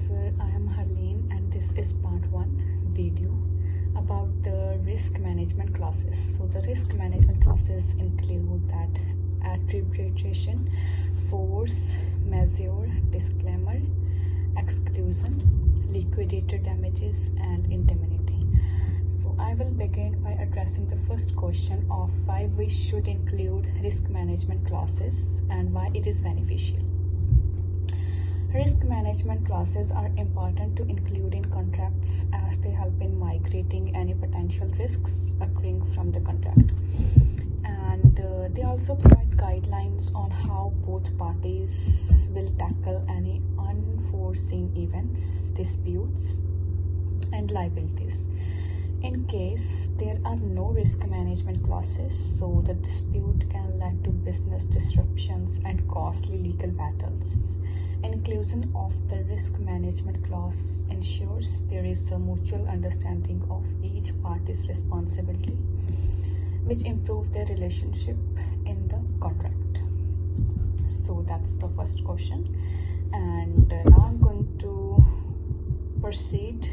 Professor. I am Harleen and this is part 1 video about the risk management clauses. So the risk management clauses include that attribution, force, majeure, disclaimer, exclusion, liquidator damages and indemnity. So I will begin by addressing the first question of why we should include risk management clauses and why it is beneficial. Risk management clauses are important to include in contracts as they help in mitigating any potential risks occurring from the contract. And they also provide guidelines on how both parties will tackle any unforeseen events, disputes, and liabilities. In case there are no risk management clauses, so the dispute can lead to business disruptions and costly legal battles. Inclusion of the risk management clause ensures there is a mutual understanding of each party's responsibility, which improves their relationship in the contract. So that's the first question, and now I'm going to proceed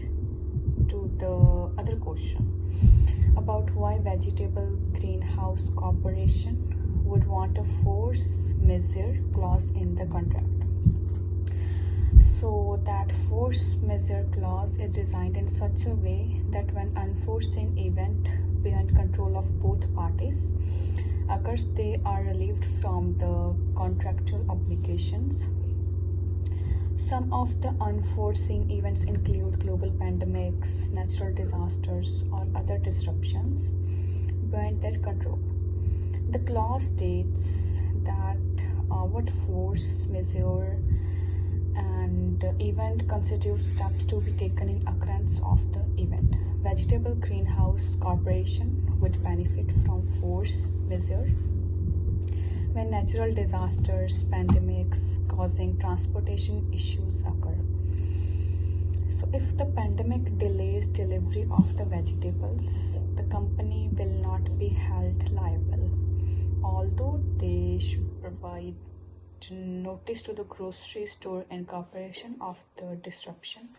to the other question about why Vegetable Greenhouse Corporation would want a force majeure clause in the contract. So that force majeure clause is designed in such a way that when unforeseen event beyond control of both parties occurs, they are relieved from the contractual obligations. Some of the unforeseen events include global pandemics, natural disasters, or other disruptions beyond their control. The clause states that what force majeure and event constitute steps to be taken in occurrence of the event. Vegetable Greenhouse Corporation would benefit from force majeure when natural disasters, pandemics causing transportation issues occur. So if the pandemic delays delivery of the vegetables, the company will not be held liable, although they should provide notice to the grocery store incorporation of the disruption,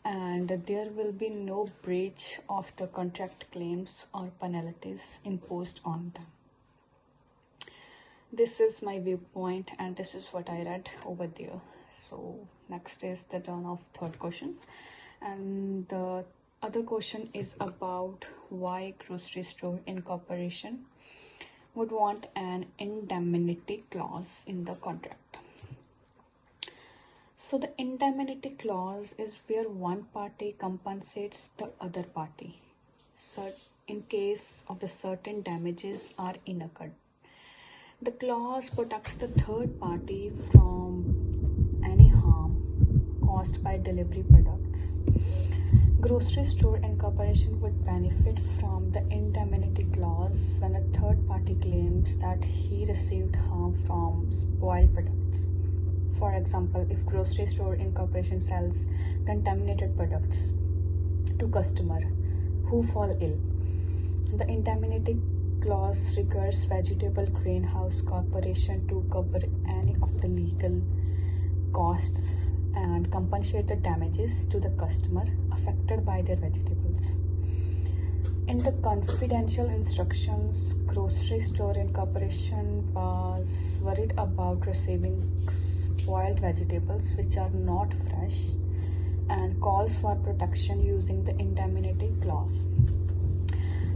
and there will be no breach of the contract claims or penalties imposed on them. This is my viewpoint and this is what I read over there. So next is the turn of third question, and the other question is about why grocery store incorporation would want an indemnity clause in the contract. So the indemnity clause is where one party compensates the other party in case of the certain damages are incurred. The clause protects the third party from any harm caused by delivery products. Grocery store incorporation would benefit from the indemnity clause when a third party claims that he received harm from spoiled products. For example, if grocery store incorporation sells contaminated products to customers who fall ill, the indemnity clause requires Vegetable Greenhouse Corporation to cover any of the legal costs and compensate the damages to the customer affected by their vegetables. In the confidential instructions, Grocery Store Incorporation was worried about receiving spoiled vegetables which are not fresh and calls for protection using the indemnity clause.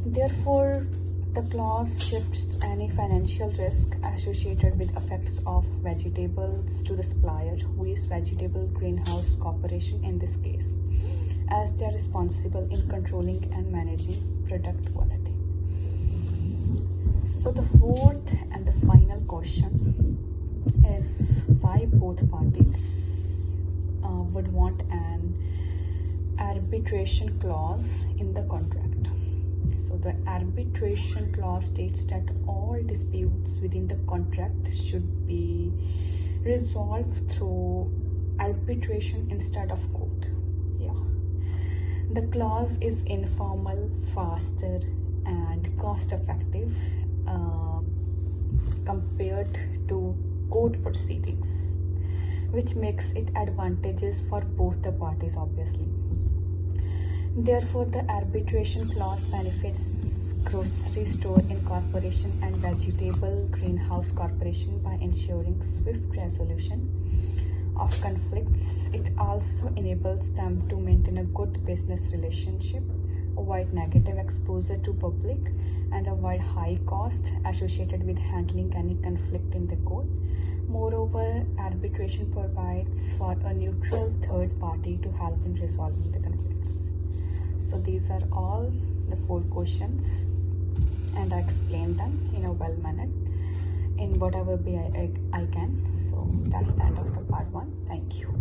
Therefore, the clause shifts any financial risk associated with effects of vegetables to the supplier, who is Vegetable Greenhouse Corporation in this case, as they are responsible in controlling and managing product quality. So the fourth and the final question is why both parties would want an arbitration clause in the contract. So the arbitration clause states that all disputes within the contract should be resolved through arbitration instead of court. The clause is informal, faster, and cost-effective compared to court proceedings. which makes it advantageous for both the parties, obviously. Therefore, the arbitration clause benefits grocery store incorporation and vegetable greenhouse corporation by ensuring swift resolution of conflicts. It also enables them to maintain a good business relationship, avoid negative exposure to public, and avoid high costs associated with handling any conflict in the court. Moreover, arbitration provides for a neutral third party to help in resolving the conflicts. So these are all the 4 questions, and I explained them in a well manner in whatever way I can. So that's the end of the part 1. Thank you.